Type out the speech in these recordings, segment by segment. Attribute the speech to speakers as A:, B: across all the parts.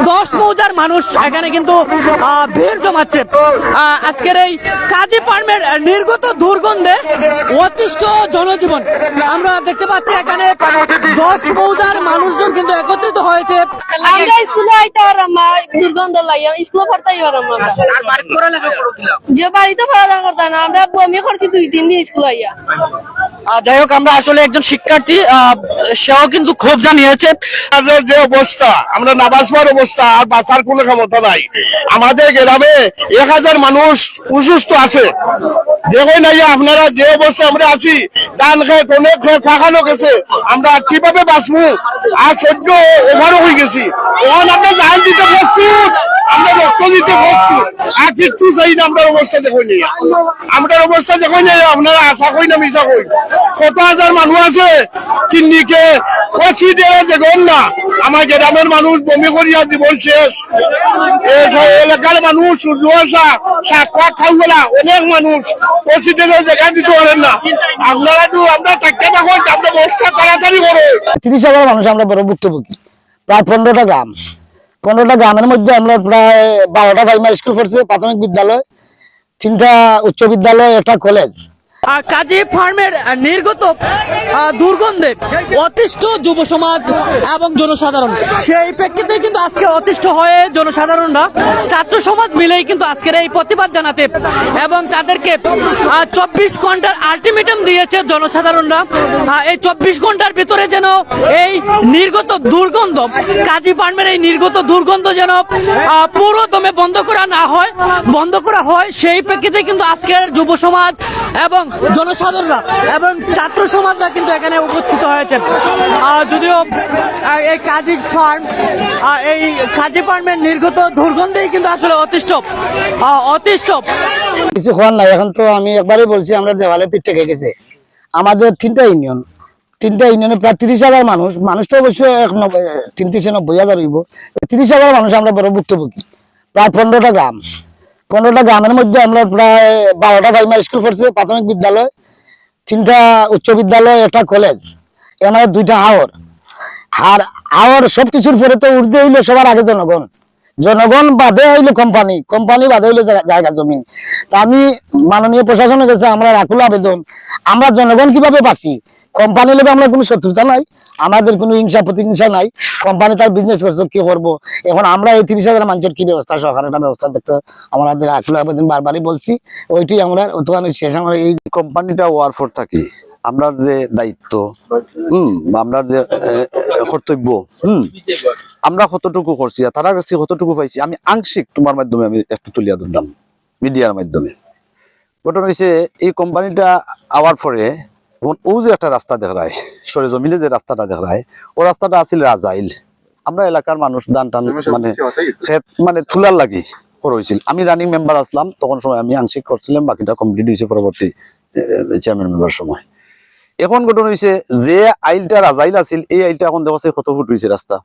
A: 10 মৌজার মানুষ এখানে কিন্তু ভিড় জমাচ্ছে। আজকের এই কাজী ফার্মের নির্গত দুর্গন্ধে অতিষ্ঠ জনজীবন আমরা দেখতে পাচ্ছি। এখানে 10 মৌজার মানুষজন কিন্তু একত্রিত হয়েছে।
B: আমরা স্কুলে আইতে পারলাম না, দুর্গন্ধ লাগে। স্কুলে পড়তেই পারলাম না, যে বাড়িতে পড়ালেখা করতাম না। আমরা বমি করছি 2-3 দিন স্কুলে আইয়া।
A: যাই হোক, আমরা আসলে একজন শিক্ষার্থী, সেও কিন্তু ক্ষোভ জানিয়েছে।
C: যে অবস্থা, আমরা না বাঁচবার অবস্থা, আর বাঁচার কোনো ক্ষমতা নাই। আমাদের গ্রামে 1000 মানুষ অসুস্থ আছে। দেখুন না যে আপনারা যে অবস্থা আমরা আছি, ধান খেয়ে অনেক খেয়ে ফাঁকানো গেছে, আমরা কিভাবে বাঁচবো? আর সহ্য ওভারও হয়ে গেছি। এখন আমরা ধান দিতে প্রস্তুত, আমরা রক্ত দিতে প্রস্তুত, আর কিচ্ছু চাই না। আমরা অবস্থা দেখুন না, আমরা অবস্থা দেখুন না। আপনারা আশা করি না মিশা করি, কত হাজার মানুষ আছে কিন্নিকে ওসি দেওয়া দেখুন না। আমার গ্রামের মানুষ বমি করিয়া জীবন শেষ। এলাকার মানুষ সূর্য শাক খাওয়া অনেক মানুষ ওসি দেওয়া জায়গা দিতে পারেন না। আপনারা তো আমরা থাকতে থাকুন, আমরা বস্তা তাড়াতাড়ি করো।
D: 30,000 মানুষ আমরা বড় ভুক্তভোগী, প্রায় 15টা গ্রাম। 15টা গ্রামের মধ্যে আমরা প্রায় 12টা প্রাইমারি স্কুল করছি, প্রাথমিক বিদ্যালয়, 3টা উচ্চ বিদ্যালয়, একটা কলেজ।
A: কাজী ফার্মের নির্গত দুর্গন্ধে অতিষ্ঠ যুব সমাজ এবং জনসাধারণ। সেই প্রেক্ষিতে কিন্তু আজকে অতিষ্ঠ হয়ে জনসাধারণরা, ছাত্র সমাজ মিলেই কিন্তু আজকের এই প্রতিবাদ জানাতে এবং তাদেরকে 24 ঘন্টার আলটিমেটাম দিয়েছে জনসাধারণরা। এই 24 ঘন্টার ভিতরে যেন এই নির্গত দুর্গন্ধ, কাজী ফার্মের এই নির্গত দুর্গন্ধ যেন পুরো দমে বন্ধ করা হয়, সেই প্রেক্ষিতে কিন্তু আজকের যুব সমাজ এবং জনসাধারণরা এবং ছাত্র সমাজরা কিন্তু এখানে উপস্থিত হয়েছে। যদিও এই কাজী ফার্মের নির্গত দুর্গন্ধেই কিন্তু আসলে অতিষ্ঠ।
D: কিছু হওয়ার নাই। এখন তো আমি একবারই বলছি, আমরা দেওয়ালে পিঠ থেকে গেছে। আমাদের 3টা ইউনিয়নে প্রায় 30,000 মানুষ তো অবশ্যই 90,000 হইব। 30,000 মানুষ আমরা বড় ভুক্তভোগী, প্রায় 15টা গ্রাম। 15টা গ্রামের মধ্যে আমরা প্রায় 12টা প্রাইমারি স্কুল করছি, প্রাথমিক বিদ্যালয়, 3টা উচ্চ বিদ্যালয়, একটা কলেজ, আমাদের 2টা হাওর। সবকিছুর পরে তো উর্ধে হইলো সবার আগে জনগণ বাদে হইলো কোম্পানি বাদে হইলো জায়গা জমিন। তা আমি মাননীয় প্রশাসনের কাছে আমরা রাখুল আবেদন, আমরা জনগণ কিভাবে বাঁচি? কোম্পানির লোক আমরা কোনো শত্রুতা নাই, আমাদের কোনো হিংসা প্রতিহিংসা নাই। কোম্পানি তার বিজনেস করছে, কি করবো? এখন আমরা এই 30,000 মানুষের কি ব্যবস্থা, সরকারের একটা ব্যবস্থা দেখতে আমাদের রাখুল আবেদন বারবারই বলছি। ওইটি আমরা শেষ আমরা এই
E: কোম্পানিটা ওয়ার ফর থাকি, আমরা যে দায়িত্ব, আমরা যে কর্তব্য, আমরা কতটুকু করছি আর তারা কাছে কতটুকু পাইছি, আমি আংশিক তোমার মাধ্যমে আমি একটু তুলিয়া ধরলাম মিডিয়ার মাধ্যমে। ঘটনা হয়েছে, এই কোম্পানিটা আওয়ার পরে ও যে একটা রাস্তা দেখায়, সরেজমিনে যে রাস্তাটা দেখায়, ও রাস্তাটা আছিল রাজাইল। আমরা এলাকার মানুষ দান টান মানে তুলার লাগি হয়েছিল। আমি রানিং মেম্বার আসলাম, তখন সময় আমি আংশিক করছিলাম, বাকিটা কমপ্লিট হয়েছে পরবর্তী চেয়ারম্যান মেম্বার সময়। এখন ঘটনা হয়েছে, যে আইলটা রাজাইল আছিল, এই আইলটা এখন দেখা কত ফুট হয়েছে রাস্তা,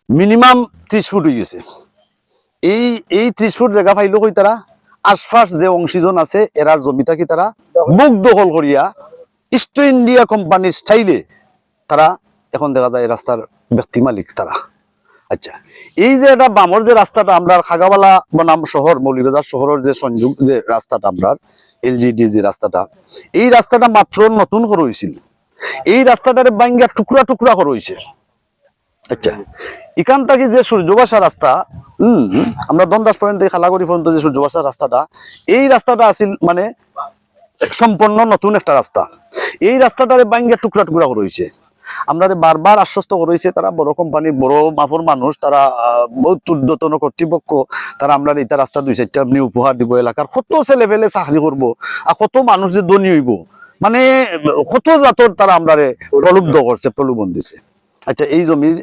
E: মিনিমাম 30 ফুট হয়ে গেছে। এই 30 ফুট জায়গা পাইলো কই তারা? আশপাশ যে অংশীজন আছে এরার জমিটা কি তারা বুক দখল করিয়া ইস্ট ইন্ডিয়া কোম্পানির স্টাইলে তারা এখন দেখা যায় রাস্তার ব্যক্তি মালিক তারা। আচ্ছা, এই যে এটা বামর যে রাস্তাটা আমরা খাগাবালা বনাম শহর, মৌলিবাজার শহরের যে সংযোগ যে রাস্তাটা, আমরা এলজিডি যে রাস্তাটা, এই রাস্তাটা মাত্র নতুন করা হয়েছিল। এই রাস্তাটারে বাঙ্গা টুকরা করা হয়েছে। আচ্ছা, এখান থেকে যে সূর্যবাসা রাস্তা, আমরা দন্দাস পর্যন্ত খালাগড়ি পর্যন্ত যে সূর্যবাসা রাস্তাটা, এই রাস্তাটা আছিল মানে সম্পূর্ণ নতুন একটা রাস্তা। এই রাস্তাটারে বাঙ্গা টুকরা করা হয়েছে। আমরা বারবার আশ্বস্ত করেছে তারা, বড় কোম্পানি, বড় মাফর মানুষ, তারা বহুত ঊর্ধ্বতন কর্তৃপক্ষ, তারা আমরা এটা রাস্তা 2-4টা আপনি উপহার দিব, এলাকার কত ছেলে ফেলে চাকরি করবো, আর কত মানুষ যে ধনী হইব, মানে কত জাতর তারা আমরা প্রলুব্ধ করছে, প্রলোভন দিছে। আচ্ছা, এই জমির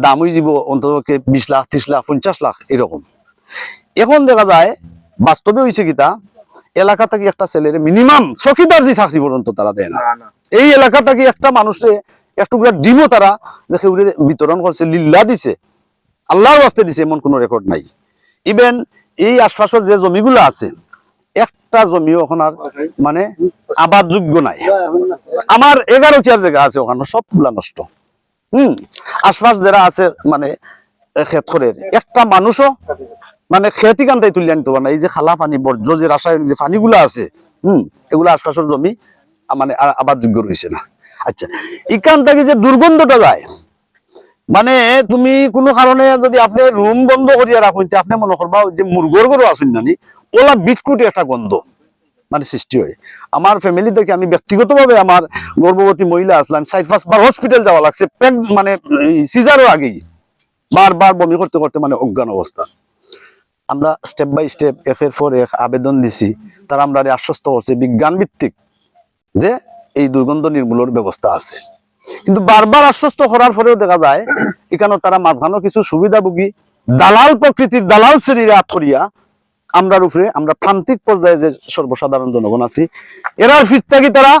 E: দাম হয়ে যাব অন্তত 20 লাখ, 30 লাখ, 50 লাখ এরকম। এখন দেখা যায় বাস্তবে হয়েছে কিতা, এলাকা থেকে একটা ছেলের মিনিমাম চকিদার যে চাকরি পর্যন্ত তারা দেয় না। এই এলাকা থেকে একটা মানুষে একটুকরা ডিমও তারা দেখে বিতরণ করছে, লিল্লা দিছে, আল্লাহর ওয়াস্তে দিছে, এমন কোনো রেকর্ড নাই। ইভেন এই আশপাশের যে জমিগুলো আছে, একটা জমিও এখন আর মানে আবাদ যোগ্য নাই। আমার 11 কিয়ার জায়গা আছে, ওখানে সবগুলা নষ্ট। আশপাশ যারা আছে মানে ক্ষেত করে একটা মানুষও মানে খেতি কান্তাই তুলে আনতে পারে না। এই যে খালা পানি বর্জ্য যে রাসায়নিক যে পানিগুলো আছে এগুলো আশপাশের জমি মানে আবাদ যোগ্য রয়েছে না। আচ্ছা, এখান থেকে যে দুর্গন্ধটা যায়, মানে তুমি কোনো কারণে যদি আপনি রুম বন্ধ করিয়া রাখুন, আপনি মনে করবা যে মুরগর গরু আসুন নানি ওলা বিস্কুট একটা গন্ধ মানে সৃষ্টি হয়। আমার ফ্যামিলি থেকে আমি ব্যক্তিগতভাবে আমার গর্ভবতী মহিলা আসলাম 4-5 বার হসপিটাল যাওয়া লাগছে, মানে সিজারও আগেই বারবার বমি করতে করতে মানে অজ্ঞান অবস্থা। আমরা স্টেপ বাই স্টেপ একের পর এক আবেদন দিছি, তারা আমরা আশ্বস্ত করছে বিজ্ঞান ভিত্তিক যে এই দুর্গন্ধ নির্মূলের ব্যবস্থা আছে। কিন্তু বারবার আশ্বস্ত করার পরেও দেখা যায় এখানে তারা মাঝখানো কিছু সুবিধাভোগী দালাল প্রকৃতির দালাল শ্রেণীর আথরিয়া আমরার উপরে আমরা প্রান্তিক পর্যায়ে যে সর্বসাধারণ জনগণ আছি এরার ফিট থাকি তারা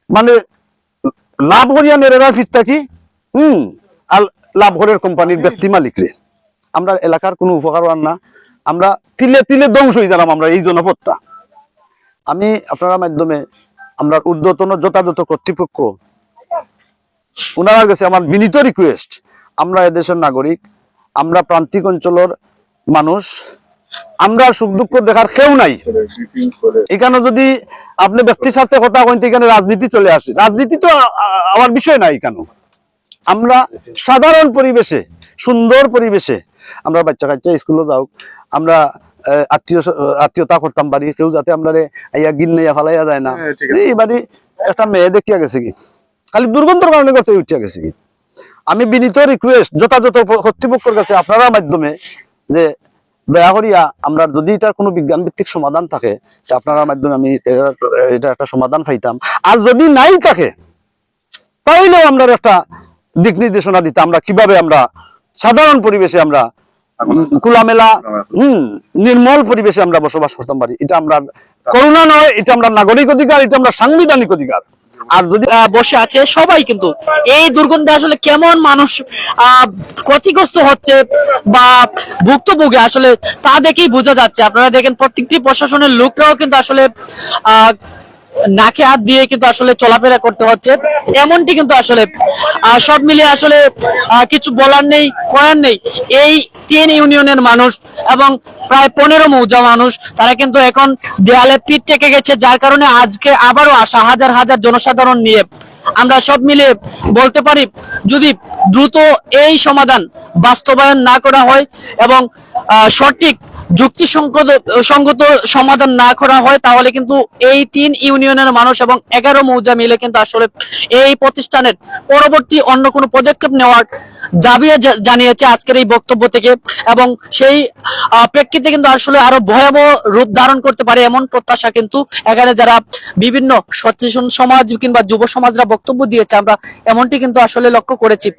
E: মানে লাভ করিয়া নের এরার ফিট থাকি আর লাভ করের কোম্পানির ব্যক্তি মালিকরে আমরা এলাকার কোনো উপকার হন না, আমরা তিলে তিলে ধ্বংস হয়ে যালাম আমরা এই জনপদটা। আমি আপনার মাধ্যমে আমরা ঊর্ধ্বতন যথাযথ কর্তৃপক্ষ ওনার কাছে আমার বিনীত রিকোয়েস্ট, আমরা এদেশের নাগরিক, আমরা প্রান্তিক অঞ্চলের মানুষ, আমরা সুখ দুঃখ দেখার কেউ নাই। এখানে যদি আপনি ব্যক্তি স্বার্থে কথা কইতে এখানে রাজনীতি চলে আসে, রাজনীতি তো আমার বিষয় নাই। এখানে আমরা সাধারণ পরিবেশে সুন্দর পরিবেশে আমরা বাচ্চা কাচ্চা স্কুলে যাও, আমরা আত্মীয়তা করতাম বাড়ি, কেউ যাতে আমরা গিন্নাইয়া ফালাইয়া যায় না। এই বাড়ি একটা মেয়ে দেখিয়া গেছে কি খালি দুর্গন্ধের কারণে করতে উঠিয়া গেছে কি। আমি বিনীত রিকোয়েস্ট যথাযথ কর্তৃপক্ষের কাছে আপনারা মাধ্যমে যে দয়া করিয়া আমরা যদি এটার কোনো বিজ্ঞান ভিত্তিক সমাধান থাকে আপনারা মাধ্যমে আমি এটা একটা সমাধান পাইতাম, আর যদি নাই থাকে তাহলেও আমরা একটা দিক নির্দেশনা দিতাম আমরা কিভাবে আমরা সাধারণ পরিবেশে আমরা খোলামেলা নির্মল পরিবেশে আমরা বসবাস করতাম পারি। এটা আমরা করুণা নয়, এটা আমরা নাগরিক অধিকার, এটা আমরা সাংবিধানিক অধিকার।
A: আর যদি বসে আছে সবাই কিন্তু এই দুর্গন্ধে আসলে কেমন মানুষ ক্ষতিগ্রস্ত হচ্ছে বা ভুক্তভোগী আসলে তা দেখেই বোঝা যাচ্ছে। আপনারা দেখেন প্রত্যেকটি প্রশাসনের লোকরাও কিন্তু আসলে নাকে হাত দিয়ে কিন্তু আসলে চলাফেরা করতে হচ্ছে, এমনটি কিন্তু আসলে সব মিলিয়ে আসলে কিছু বলার নেই, করার নেই। এই 3 ইউনিয়নের মানুষ এবং প্রায় 15 মৌজা মানুষ তারা কিন্তু এখন দেয়ালে পিঠ টেকে গেছে, যার কারণে আজকে আবারও আসা হাজার হাজার জনসাধারণ নিয়ে আমরা সব মিলে বলতে পারি যদি দ্রুত এই সমাধান বাস্তবায়ন না করা হয় এবং সঠিক যুক্তিসঙ্গত সমাধান না করা হয় তাহলে কিন্তু এই 3 ইউনিয়নের মানুষ এবং 11 মৌজা মিলে কিন্তু আসলে এই প্রতিষ্ঠানের পরবর্তী অন্য কোনো পদক্ষেপ নেওয়ার দাবি জানিয়েছে আজকের এই বক্তব্য থেকে, এবং সেই প্রেক্ষিতে কিন্তু আসলে আরো ভয়াবহ রূপ ধারণ করতে পারে এমন প্রত্যাশা কিন্তু এখানে যারা বিভিন্ন সচেতন সমাজ কিংবা যুব সমাজরা বক্তব্য দিয়েছে আমরা এমনটি কিন্তু আসলে লক্ষ্য করেছি।